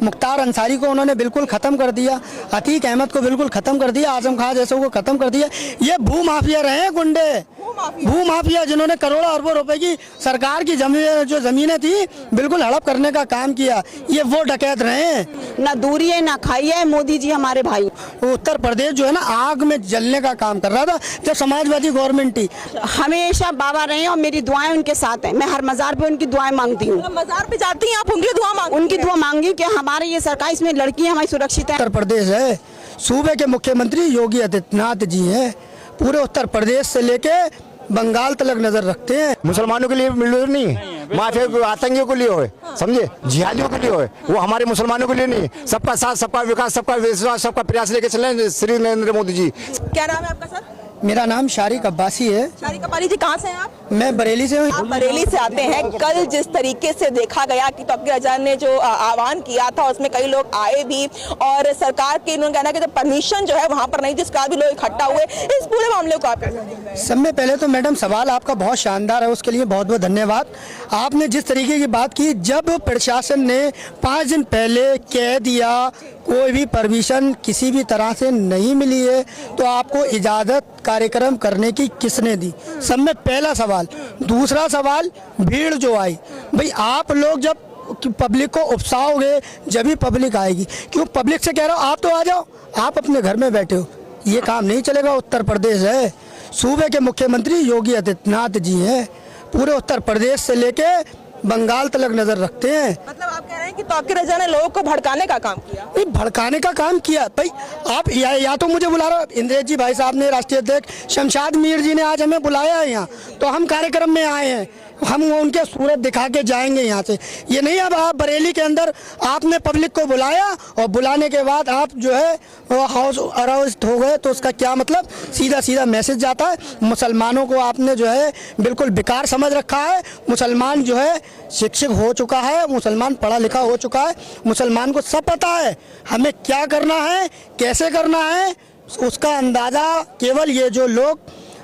मुख्तार अंसारी को उन्होंने बिल्कुल ख़त्म कर दिया, अतीक अहमद को बिल्कुल ख़त्म कर दिया, आजम खां जैसों को ख़त्म कर दिया। ये भू माफिया रहे हैं, गुंडे भू माफिया, जिन्होंने करोड़ों अरबों रुपए की सरकार की जो ज़मीनें थी बिल्कुल हड़प करने का काम किया। ये वो डकैत रहे हैं। ना दूरी है ना खाई है मोदी जी हमारे भाई। उत्तर प्रदेश जो है ना आग में जलने का काम कर रहा था जब समाजवादी गवर्नमेंट थी। हमेशा बाबा रहे और मेरी दुआएं उनके साथ हैं। मैं हर मजार पे उनकी दुआएं मांगती हूँ। मजार पे जाती हैं आप, उनकी दुआ मांगती हैं? उनकी दुआ मांगी कि हमारे ये सरकार, इसमें लड़कियां हमारी सुरक्षित है। उत्तर प्रदेश है, सूबे के मुख्यमंत्री योगी आदित्यनाथ जी हैं, पूरे उत्तर प्रदेश से लेके बंगाल तक नजर रखते हैं। मुसलमानों के लिए मिलूर नहीं है, माफिया आतंकियों के लिए होए, समझे, जिहादियों के लिए होए, वो हमारे मुसलमानों के लिए नहीं। सबका साथ, सबका विकास, सबका विश्वास, सबका प्रयास लेके चले श्री नरेंद्र मोदी जी। क्या नाम है आपका सर? मेरा नाम शारिक अब्बासी है। शारिक अब्बासी जी, कहाँ से हैं आप? मैं बरेली से हूँ। आप बरेली से आते हैं। कल जिस तरीके से देखा गया कि तौकीर अजहर ने जो आह्वान किया था उसमें कई लोग आए भी और सरकार के इन्होंने कहना कि परमिशन जो है वहाँ पर नहीं, जिस कारण भी लोग इकट्ठा हुए। इस पूरे मामले को आप कैसे देखते हैं? सब में पहले तो मैडम सवाल आपका बहुत शानदार है, उसके लिए बहुत बहुत धन्यवाद। आपने जिस तरीके की बात की, जब प्रशासन ने 5 दिन पहले कह दिया कोई भी परमिशन किसी भी तरह से नहीं मिली है तो आपको इजाज़त कार्यक्रम करने की किसने दी? सब में पहला सवाल। दूसरा सवाल, भीड़ जो आई, भाई आप लोग जब पब्लिक को उकसाओगे जब ही पब्लिक आएगी। क्यों पब्लिक से कह रहा हूँ आप तो आ जाओ, आप अपने घर में बैठे हो, ये काम नहीं चलेगा। उत्तर प्रदेश है, सूबे के मुख्यमंत्री योगी आदित्यनाथ जी हैं, पूरे उत्तर प्रदेश से लेके बंगाल तक नजर रखते हैं। मतलब आप कह रहे हैं कि तौकीर अजहर ने लोगों को भड़काने का काम किया? नहीं, भड़काने का काम किया। भाई आप या तो मुझे बुला रहे हो, इंद्रेश जी भाई साहब ने, राष्ट्रीय अध्यक्ष शमशाद मीर जी ने आज हमें बुलाया है यहाँ, तो हम कार्यक्रम में आए हैं, हम उनके सूरत दिखा के जाएंगे यहाँ से। ये नहीं अब आप बरेली के अंदर आपने पब्लिक को बुलाया और बुलाने के बाद आप जो है हाउस अरेस्ट हो गए, तो उसका क्या मतलब? सीधा सीधा मैसेज जाता है। मुसलमानों को आपने जो है बिल्कुल बेकार समझ रखा है। मुसलमान जो है शिक्षित हो चुका है, मुसलमान पढ़ा लिखा हो चुका है, मुसलमान को सब पता है हमें क्या करना है, कैसे करना है। उसका अंदाज़ा केवल ये जो लोग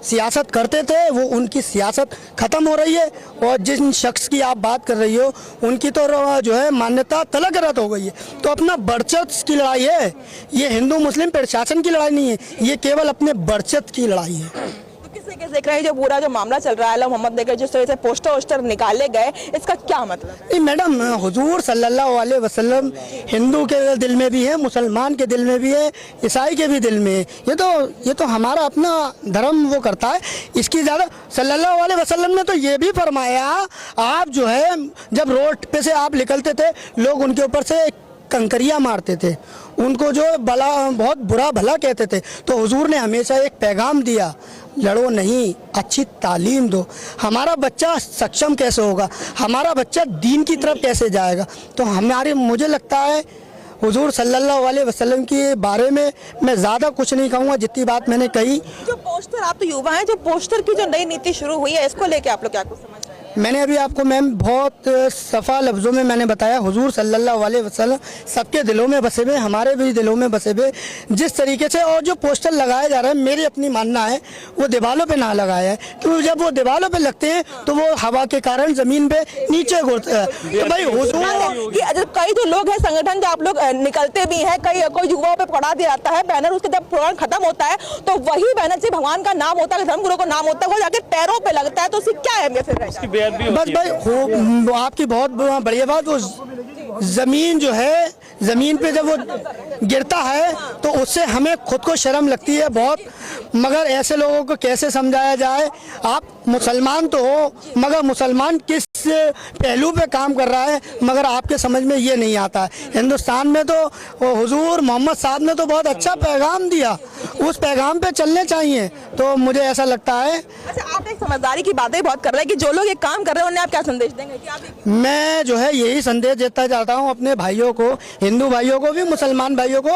सियासत करते थे वो उनकी सियासत ख़त्म हो रही है और जिन शख्स की आप बात कर रही हो उनकी तो जो है मान्यता तलक रद्द हो गई है। तो अपना वर्चस्व की लड़ाई है ये, हिंदू मुस्लिम प्रशासन की लड़ाई नहीं है, ये केवल अपने वर्चस्व की लड़ाई है। कैसे देख रहे हैं जो पूरा जो मामला चल रहा है, आला मोहम्मद देकर जिस तरह से पोस्टर वोस्टर निकाले गए, इसका क्या मतलब? नहीं मैडम, हुजूर सल्लल्लाहु अलैहि वसल्लम हिंदू के दिल में भी है, मुसलमान के दिल में भी है, ईसाई के भी दिल में है। ये तो हमारा अपना धर्म वो करता है। इसकी ज़्यादा सल्लल्लाहु अलैहि वसल्लम ने तो ये भी फरमाया, आप जो है जब रोड पे से आप निकलते थे लोग उनके ऊपर से कंकरियाँ मारते थे, उनको जो बहुत बुरा भला कहते थे। तो हुजूर ने हमेशा एक पैगाम दिया, लड़ो नहीं, अच्छी तालीम दो। हमारा बच्चा सक्षम कैसे होगा, हमारा बच्चा दीन की तरफ कैसे जाएगा? तो मुझे लगता है हुजूर सल्लल्लाहु अलैहि वसल्लम के बारे में मैं ज़्यादा कुछ नहीं कहूँगा, जितनी बात मैंने कही। जो पोस्टर, आप तो युवा हैं, जो पोस्टर की जो नई नीति शुरू हुई है इसको लेके आप लोग क्या कुछ समझ रहे हैं? मैंने अभी आपको मैम बहुत सफ़ा लफ्ज़ों में मैंने बताया, हुजूर सल्लल्लाहु अलैहि वसल्लम सबके दिलों में बसे हुए, हमारे भी दिलों में बसे हुए। जिस तरीके से और जो पोस्टर लगाए जा रहे हैं, मेरी अपनी मानना है वो दीवारों पे ना लगाया है, क्योंकि जब वो दीवारों पे लगते हैं तो वो हवा के कारण ज़मीन पे नीचे गिरते हैं। तो भाई हुजूर कई जो लोग हैं संगठन जो आप लोग निकलते भी हैं, कोई युवाओं पे पढ़ा दिया जाता है बैनर, उसके जब प्रोग्राम खत्म होता है तो वही बैनर से भगवान का नाम होता है, धर्मगुरु का नाम होता है, वो जाके पैरों पे लगता है, तो उसकी क्या अहमियत है? बस भाई आपकी बहुत बढ़िया बात, वो ज़मीन जो है, ज़मीन पे जब वो गिरता है तो उससे हमें खुद को शर्म लगती है बहुत। मगर ऐसे लोगों को कैसे समझाया जाए? आप मुसलमान तो हो, मगर मुसलमान किस पहलू पे काम कर रहा है, मगर आपके समझ में ये नहीं आता है। हिंदुस्तान में तो हुजूर मोहम्मद साहब ने तो बहुत अच्छा पैगाम दिया, उस पैगाम पे चलने चाहिए। तो मुझे ऐसा लगता है। अच्छा, आप एक समझदारी की बातें बहुत कर रहे हैं कि जो लोग ये काम कर रहे हैं उन्हें आप क्या संदेश देंगे? मैं जो है यही संदेश देता चाहता हूँ अपने भाइयों को, हिंदू भाइयों को भी, मुसलमान भाइयों को,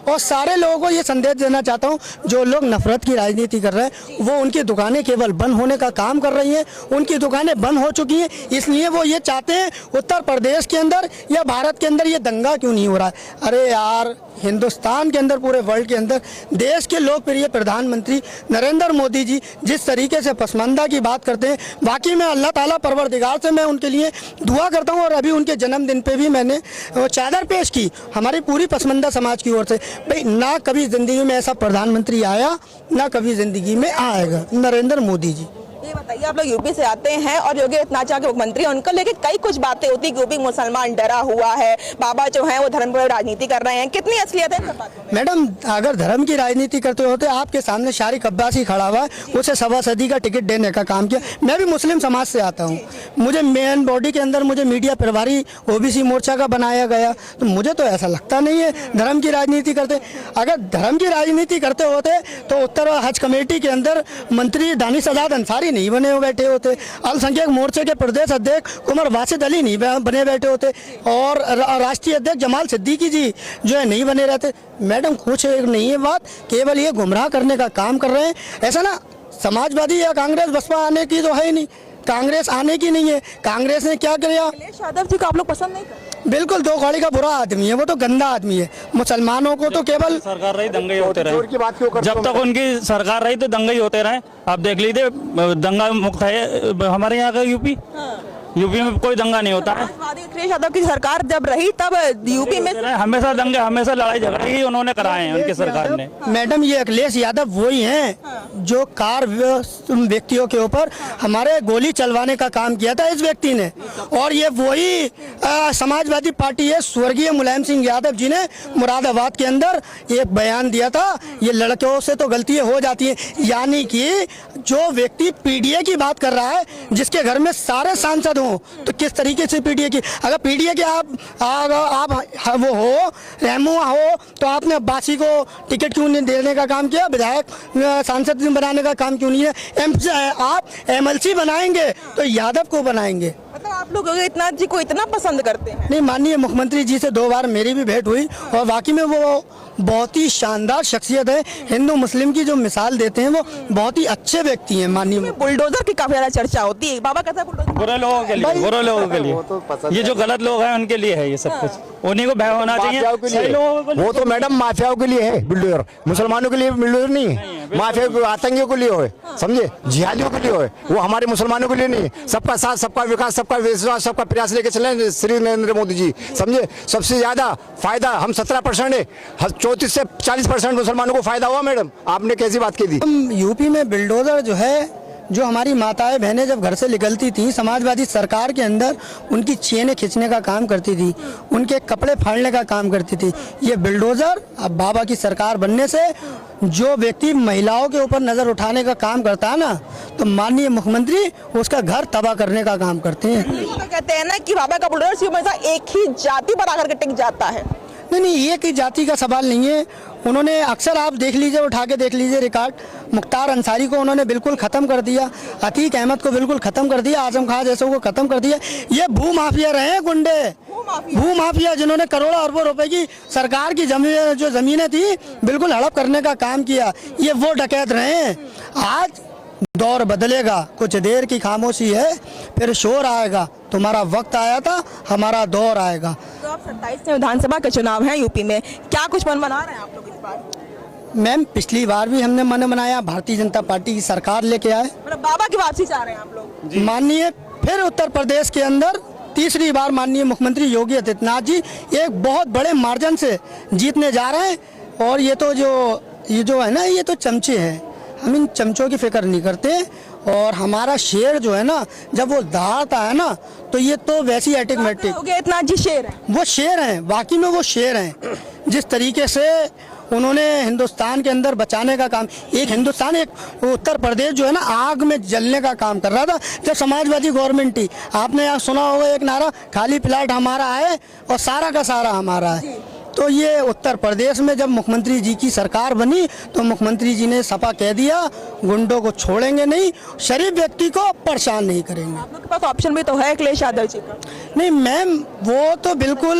और सारे लोगों को ये संदेश देना चाहता हूँ जो लोग नफरत की राजनीति कर रहे हैं वो उनकी दुकानें केवल बंद होने का काम कर रही हैं, उनकी दुकानें बंद हो चुकी हैं। इसलिए वो ये चाहते हैं उत्तर प्रदेश के अंदर या भारत के अंदर ये दंगा क्यों नहीं हो रहा है। अरे यार, हिंदुस्तान के अंदर, पूरे वर्ल्ड के अंदर देश के लोकप्रिय प्रधानमंत्री नरेंद्र मोदी जी जिस तरीके से पसमानदा की बात करते हैं, बाकी मैं अल्लाह ताला परवरदिगार से मैं उनके लिए दुआ करता हूं। और अभी उनके जन्मदिन पे भी मैंने वो चादर पेश की हमारी पूरी पसमानदा समाज की ओर से। भाई, ना कभी ज़िंदगी में ऐसा प्रधानमंत्री आया, ना कभी ज़िंदगी में आएगा नरेंद्र मोदी जी। ये बताइए, आप लोग यूपी से आते हैं और योगी आदित्यनाथ के मुख्यमंत्री हैं, उनको लेके कई कुछ बातें होती है कि यूपी मुसलमान डरा हुआ है, बाबा जो है वो धर्म पर राजनीति कर रहे हैं, कितनी असलियत है इन सब बातों में? मैडम, अगर धर्म की राजनीति करते होते, आपके सामने शारिक अब्बासी खड़ा हुआ है, उसे 1.25 सदी का टिकट देने का काम किया। मैं भी मुस्लिम समाज से आता हूँ, मुझे मेन बॉडी के अंदर मुझे मीडिया प्रभारी ओबीसी मोर्चा का बनाया गया, तो मुझे तो ऐसा लगता नहीं है धर्म की राजनीति करते। अगर धर्म की राजनीति करते होते तो उत्तर हज कमेटी के अंदर मंत्री दानिश आजाद अंसारी नहीं बने हुए बैठे होते, अल्पसंख्यक मोर्चे के प्रदेश अध्यक्ष उमर वासिद अली नहीं बने बैठे होते, और राष्ट्रीय अध्यक्ष जमाल सिद्दीकी जी जो है नहीं बने रहते। मैडम, कुछ नहीं है बात, केवल ये गुमराह करने का काम कर रहे हैं। ऐसा ना समाजवादी या कांग्रेस बसपा आने की तो है ही नहीं, कांग्रेस आने की नहीं है। कांग्रेस ने क्या किया? अखिलेश यादव जी को आप लोग पसंद नहीं करते? बिल्कुल, दो कौड़ी का बुरा आदमी है, वो तो गंदा आदमी है। मुसलमानों को तो केवल सरकार रही दंगे ही होते रहे, की बात क्यों करते जब तक उनकी सरकार रही तो दंगे ही होते रहे। आप देख लीजिए, दंगा मुक्त है हमारे यहाँ का यूपी। यूपी में कोई दंगा नहीं होता है। अखिलेश यादव की सरकार जब रही तब यूपी में हमेशा दंगे, हमेशा लड़ाई झगड़े ही उन्होंने कराए हैं उनकी सरकार ने। मैडम, ये अखिलेश यादव वही हैं जो कार व्यक्तियों के ऊपर हमारे गोली चलवाने का काम किया था इस व्यक्ति ने, और ये वही समाजवादी पार्टी है। स्वर्गीय मुलायम सिंह यादव जी ने मुरादाबाद के अंदर एक बयान दिया था, ये लड़कों से तो गलतियां हो जाती हैं, यानी कि जो व्यक्ति पीडीए की बात कर रहा है, जिसके घर में सारे सांसद हो, तो किस तरीके से पीडीए की, अगर पीडीए के आप वो हो, रहनुमा हो, तो आपने अब्बासी को टिकट क्यों नहीं देने का काम किया? विधायक सांसद बनाने का काम क्यों नहीं है? आप एमएलसी बनाएंगे तो यादव को बनाएंगे। मतलब आप लोग योगी आदित्यनाथ जी को इतना पसंद करते हैं? नहीं, माननीय मुख्यमंत्री जी से 2 बार मेरी भी भेंट हुई, और वाकई में वो बहुत ही शानदार शख्सियत है। हिंदू मुस्लिम की जो मिसाल देते हैं, वो बहुत ही अच्छे व्यक्ति हैं। माननीय बुलडोजर की काफी ज्यादा चर्चा होती है, बाबा कहता है बुलडोजर बुरे लोगों के लिए, बुरे लोगों के लिए, ये जो गलत लोग हैं उनके लिए है ये सब कुछ, उन्हीं को भय होना चाहिए। सही लोगों को वो तो मैडम माफियाओं के लिए है बुलडोजर, मुसलमानों के लिए बुलडोजर नहीं है। माफिया आतंकियों के लिए होए, समझे, जिहादियों के लिए होए, वो हमारे मुसलमानों के लिए नहीं। सबका साथ, सबका विकास, सबका विश्वास, सबका प्रयास लेके चले श्री नरेंद्र मोदी जी, समझे। सबसे ज्यादा फायदा हम 17% है, 34 से 40% मुसलमानों को फायदा हुआ। मैडम, आपने कैसी बात की थी? हम यूपी में बिल्डोजर जो है, जो हमारी माताएं बहनें जब घर से निकलती थी, समाजवादी सरकार के अंदर उनकी चेनें खींचने का काम करती थी, उनके कपड़े फाड़ने का काम करती थी। ये बिल्डोजर अब बाबा की सरकार बनने से जो व्यक्ति महिलाओं के ऊपर नजर उठाने का काम करता है ना, तो माननीय मुख्यमंत्री उसका घर तबाह करने का काम करते हैं। कहते हैं ना कि बाबा का बुलडोजर हमेशा एक ही जाति पर आकर के टिक जाता है। नहीं, एक ही जाति का सवाल नहीं है। उन्होंने अक्सर, आप देख लीजिए, उठा के देख लीजिए रिकॉर्ड, मुख्तार अंसारी को उन्होंने बिल्कुल ख़त्म कर दिया, अतीक अहमद को बिल्कुल ख़त्म कर दिया, आजम खान जैसों को ख़त्म कर दिया। ये भू माफिया रहे हैं, गुंडे भू माफिया, जिन्होंने करोड़ों अरबों रुपए की सरकार की ज़मीनें थी बिल्कुल हड़प करने का काम किया। ये वो डकैत रहे हैं। आज दौर बदलेगा, कुछ देर की खामोशी है, फिर शोर आएगा। तुम्हारा वक्त आया था, हमारा दौर आएगा। तो आप 27 में विधानसभा के चुनाव हैं यूपी में, क्या कुछ मन बना रहे हैं आप लोग इस बार? मैम, पिछली बार भी हमने मन बनाया, भारतीय जनता पार्टी की सरकार लेके आए। मतलब बाबा की वापसी चाह रहे हैं आप लोग? माननीय, फिर उत्तर प्रदेश के अंदर तीसरी बार माननीय मुख्यमंत्री योगी आदित्यनाथ जी एक बहुत बड़े मार्जिन से जीतने जा रहे हैं। और ये जो है ना, ये तो चमचे हैं, हम इन चमचों की फिक्र नहीं करते। और हमारा शेर जो है ना, जब वो दहाड़ता है ना, तो ये तो वैसी ऑटोमेटिक, योगी आदित्यनाथ जी शेर हैं? वो शेर हैं, वाकई में वो शेर हैं। जिस तरीके से उन्होंने हिंदुस्तान के अंदर बचाने का काम, एक हिंदुस्तान, एक उत्तर प्रदेश जो है ना, आग में जलने का काम कर रहा था जब समाजवादी गवर्नमेंट थी। आपने यहाँ सुना होगा एक नारा, खाली प्लाट हमारा है और सारा का सारा हमारा है। तो ये उत्तर प्रदेश में जब मुख्यमंत्री जी की सरकार बनी तो मुख्यमंत्री जी ने सपा कह दिया गुंडों को छोड़ेंगे नहीं, शरीफ व्यक्ति को परेशान नहीं करेंगे। आप लोग के पास ऑप्शन भी तो है अखिलेश यादव जी का। नहीं मैम, वो तो बिल्कुल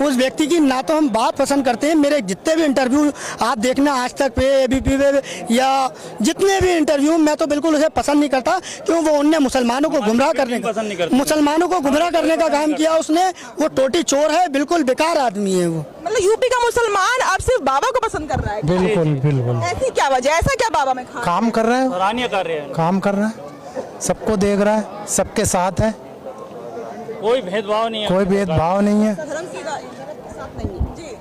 उस व्यक्ति की ना तो हम बात पसंद करते हैं। मेरे जितने भी इंटरव्यू आप देखना आज तक पे एबीपी पे या जितने भी इंटरव्यू, मैं तो बिल्कुल उसे पसंद नहीं करता, क्यों वो उनने मुसलमानों को गुमराह करने का काम किया उसने। वो टोटी चोर है, बिल्कुल बेकार आदमी है वो। मतलब यूपी का मुसलमान अब सिर्फ बाबा को पसंद कर रहा है। बिल्कुल बिल्कुल। ऐसी क्या वजह, ऐसा क्या बाबा में काम कर रहा है, सराहनीय कार्य है, काम कर रहा है, सबको देख रहा है, सबके साथ है, कोई भेदभाव नहीं है, कोई भेदभाव नहीं है। धर्म की साथ नहीं है जी।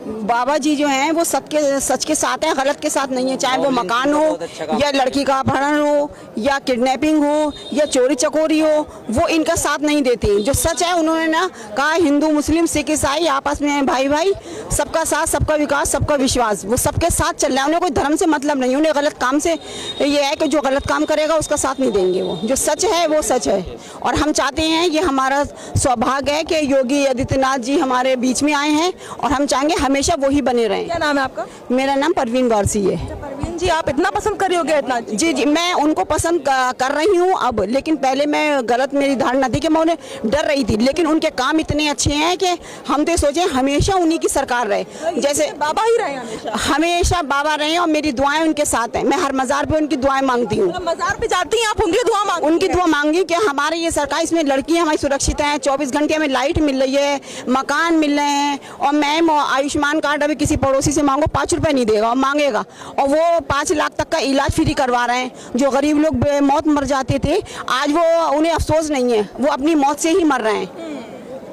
बाबा जी जो हैं वो सबके सच के साथ हैं, गलत के साथ नहीं है। चाहे वो मकान हो या लड़की का अपहरण हो या किडनैपिंग हो या चोरी चकोरी हो, वो इनका साथ नहीं देती। जो सच है उन्होंने ना कहा हिंदू मुस्लिम सिख ईसाई आपस में भाई भाई, सबका साथ सबका विकास सबका विश्वास, वो सबके साथ चल रहा है। उन्हें कोई धर्म से मतलब नहीं, उन्हें गलत काम से ये है कि जो गलत काम करेगा उसका साथ नहीं देंगे। वो जो सच है वो सच है, और हम चाहते हैं, ये हमारा सौभाग्य है कि योगी आदित्यनाथ जी हमारे बीच में आए हैं और हम चाहेंगे हमेशा वही बने रहें। क्या नाम है आपका? मेरा नाम परवीन गौरसी है। परवीन जी, आप इतना पसंद कर रही होगे इतना? जी जी, मैं उनको पसंद कर रही हूँ अब, लेकिन पहले मैं गलत मेरी धारणा थी कि मैं उन्हें डर रही थी, लेकिन उनके काम इतने अच्छे हैं कि हम तो सोचे हमेशा उन्हीं की सरकार रहे। जैसे बाबा ही रहे हमेशा बाबा रहे, और मेरी दुआएं उनके साथ हैं। मैं हर मज़ार पे उनकी दुआएं मांगती हूँ। मजार पे जाती हैं आप, उनकी दुआ मांगती हैं? उनकी दुआ मांगी कि हमारी ये सरकार, इसमें लड़कियां हमारी सुरक्षित हैं, 24 घंटे हमें लाइट मिल रही है, मकान मिल रहे हैं, और मैम आयुष्मान कार्ड अभी किसी पड़ोसी से मांगो 5 रुपए नहीं देगा और मांगेगा, और वो 5 लाख तक का इलाज फ्री करवा रहे हैं। जो गरीब लोग बेमौत मर जाते थे, आज वो उन्हें अफसोस नहीं है, वो अपनी मौत से ही मर रहे हैं।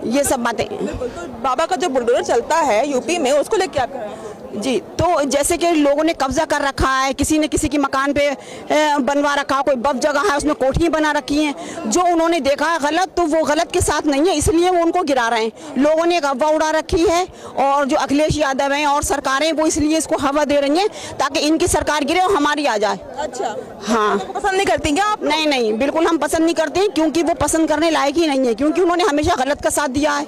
ये सब बातें। तो बाबा का जो बुलडोजर चलता है यूपी में, उसको लेके क्या कर रहे हैं? जी, तो जैसे कि लोगों ने कब्जा कर रखा है, किसी ने किसी के मकान पे बनवा रखा, कोई बफ जगह है उसमें कोठियाँ बना रखी हैं। जो उन्होंने देखा है गलत, तो वो गलत के साथ नहीं है, इसलिए वो उनको गिरा रहे हैं। लोगों ने एक अफवाह उड़ा रखी है, और जो अखिलेश यादव हैं और सरकारें वो इसलिए इसको हवा दे रही हैं ताकि इनकी सरकार गिरे और हमारी आ जाए। अच्छा, हाँ, पसंद नहीं करती क्या आप? नहीं नहीं, बिल्कुल हम पसंद नहीं करते, क्योंकि वो पसंद करने लायक ही नहीं है, क्योंकि उन्होंने हमेशा गलत का साथ दिया है।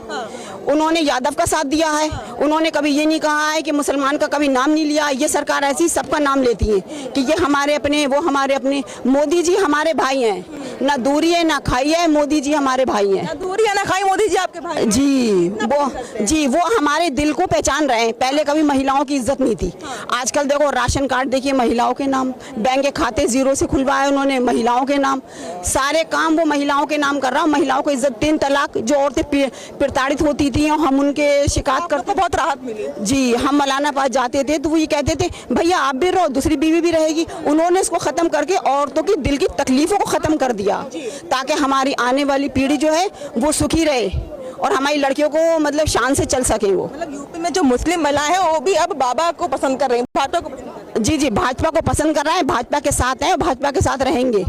उन्होंने यादव का साथ दिया है, उन्होंने कभी ये नहीं कहा है कि मुसलमान का कभी नाम नहीं लिया। ये सरकार ऐसी सबका नाम लेती है कि ये हमारे अपने, वो हमारे अपने। मोदी जी हमारे भाई हैं, ना दूरी है ना खाई है, मोदी जी हमारे भाई हैं। ना दूरी है ना खाई, मोदी जी आपके भाई? जी, वो हमारे दिल को पहचान रहे हैं। पहले कभी महिलाओं की इज्जत नहीं थी, आजकल देखो राशन कार्ड देखिए महिलाओं के नाम, बैंक के खाते 0 से खुलवाए उन्होंने महिलाओं के नाम, सारे काम वो महिलाओं के नाम कर रहा। महिलाओं को इज्जत, 3 तलाक, जो औरतें प्रताड़ित होती थी और हम उनके शिकायत करते, बहुत राहत मिली। जी, हम मौलाना पास जाते थे तो वो ये कहते थे भैया आप भी रहो, दूसरी बीवी भी रहेगी। उन्होंने इसको खत्म करके औरतों की दिल की तकलीफों को खत्म कर दिया, ताकि हमारी आने वाली पीढ़ी जो है वो सुखी रहे और हमारी लड़कियों को मतलब शान से चल सके। वो मतलब यूपी में जो मुस्लिम महिलाएं हैं वो भी अब बाबा को पसंद कर रही हैं, भाजपा को पसंद कर रही हैं। जी, भाजपा को पसंद कर रहा है, भाजपा के साथ है और भाजपा के साथ रहेंगे।